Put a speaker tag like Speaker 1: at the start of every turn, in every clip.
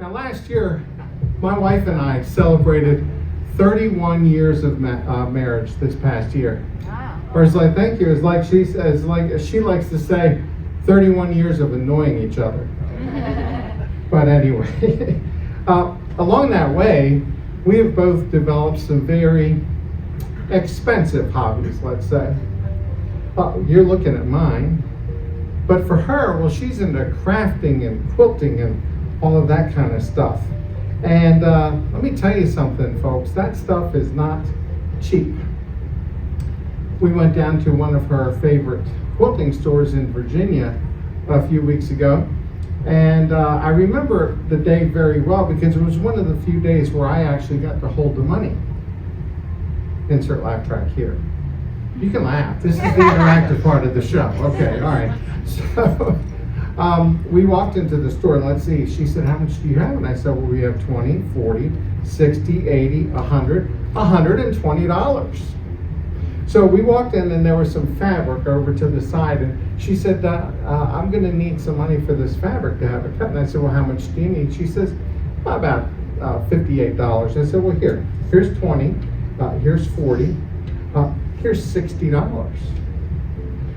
Speaker 1: Now last year, my wife and I celebrated 31 years of marriage this past year.
Speaker 2: Wow.
Speaker 1: Or it's like, thank you, it's like she likes to say, 31 years of annoying each other. But anyway, along that way, we have both developed some very expensive hobbies, let's say. You're looking at mine. But for her, well, she's into crafting and quilting and all of that kind of stuff. And let me tell you something, folks, that stuff is not cheap. We went down to one of her favorite quilting stores in Virginia a few weeks ago. And I remember the day very well because it was one of the few days where I actually got to hold the money. Insert laugh track here. You can laugh. This is the interactive part of the show. Okay, all right. So we walked into the store and let's see. She said, how much do you have? And I said, well, we have 20, 40, 60, 80, 100, $120. So we walked in and there was some fabric over to the side and she said, I'm going to need some money for this fabric to have it cut. And I said, well, how much do you need? She says, about $58. I said, well, here's 20, here's 40, here's $60.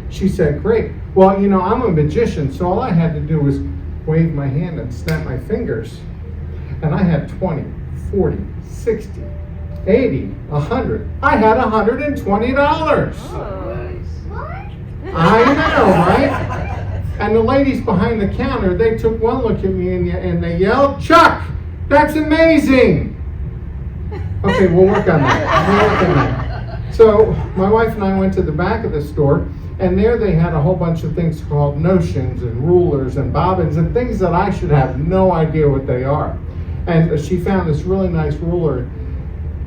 Speaker 1: She said, great. Well, you know, I'm a magician, so all I had to do was wave my hand and snap my fingers. And I had 20, 40, 60, 80, 100. I had $120. I know, right? And the ladies behind the counter, they took one look at me and they yelled, Chuck, that's amazing. Okay, we'll work on that. So my wife and I went to the back of the store, and there they had a whole bunch of things called notions and rulers and bobbins and things that I should have no idea what they are. And she found this really nice ruler.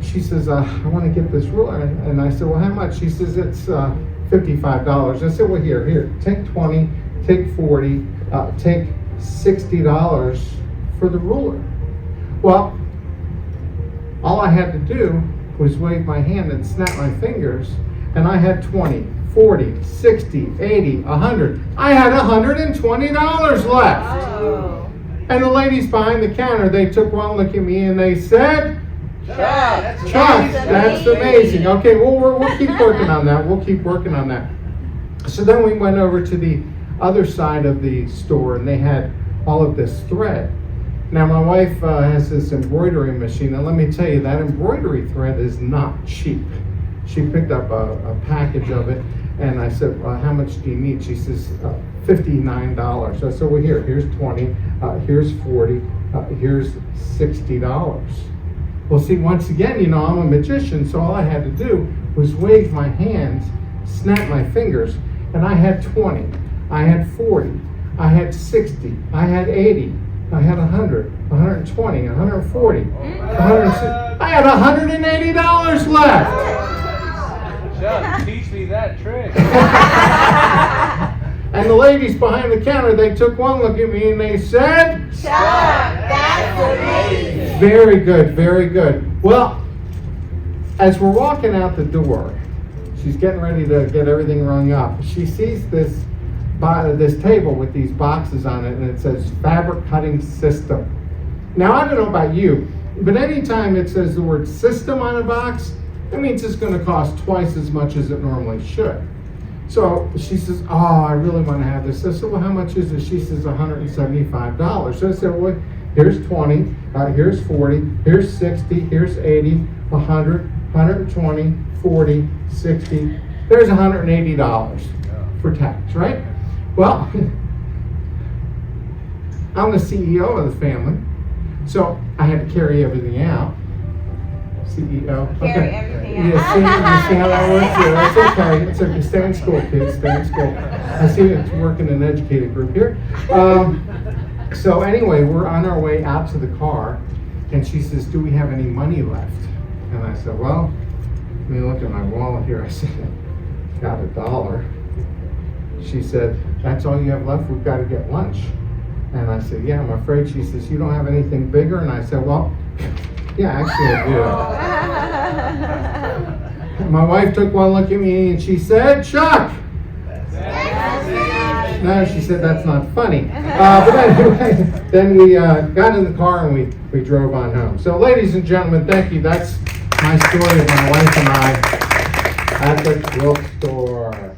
Speaker 1: She says, I want to get this ruler. And I said, well, how much? She says, it's $55. I said, well, here, take 20, take 40, take $60 for the ruler. Well, all I had to do was wave my hand and snap my fingers, and I had 20, 40, 60, 80, 100. I had $120 left.
Speaker 2: Oh.
Speaker 1: And the ladies behind the counter, they took one look at me and they said, Chuck, that's amazing. Okay, well, we'll keep working on that. We'll keep working on that. So then we went over to the other side of the store, and they had all of this thread. Now, my wife has this embroidery machine, and let me tell you, that embroidery thread is not cheap. She picked up a package of it, and I said, how much do you need? She says, $59. I said, well, here's 20, here's 40, here's $60. Well, see, once again, you know, I'm a magician, so all I had to do was wave my hands, snap my fingers, and I had 20, I had 40, I had 60, I had 80, I had 100, 120, 140, 160. I had $180 left.
Speaker 3: Chuck, teach me that trick.
Speaker 1: And the ladies behind the counter, they took one look at me and they said,
Speaker 2: Chuck, that's amazing.
Speaker 1: Very good, very good. Well, as we're walking out the door, she's getting ready to get everything rung up. She sees this table with these boxes on it, and it says fabric cutting system. Now, I don't know about you, but anytime it says the word system on a box, that means it's going to cost twice as much as it normally should. So she says, oh, I really want to have this. I said, well, how much is it? She says, $175. So I said, well, here's 20, here's 40, here's 60, here's 80, 100, 120, 40, 60. There's $180 for tax, right? Well, I'm the CEO of the family, so I had to carry everything out. CEO.
Speaker 2: Carry everything out.
Speaker 1: Yeah, see how that works? Yeah, it's okay. It's okay. Stay in school, kids. Stay in school. I see it's working in an educated group here. So anyway, we're on our way out to the car, and she says, do we have any money left? And I said, well, let me look at my wallet here. I said, got $1. She said, that's all you have left? We've got to get lunch. And I said, yeah, I'm afraid. She says, you don't have anything bigger? And I said, well, yeah, actually I do. My wife took one look at me and she said, Chuck,
Speaker 2: That's amazing.
Speaker 1: No, she said that's not funny. But anyway, then we got in the car and we drove on home. So ladies and gentlemen, thank you. That's my story of my wife and I at the quilt store.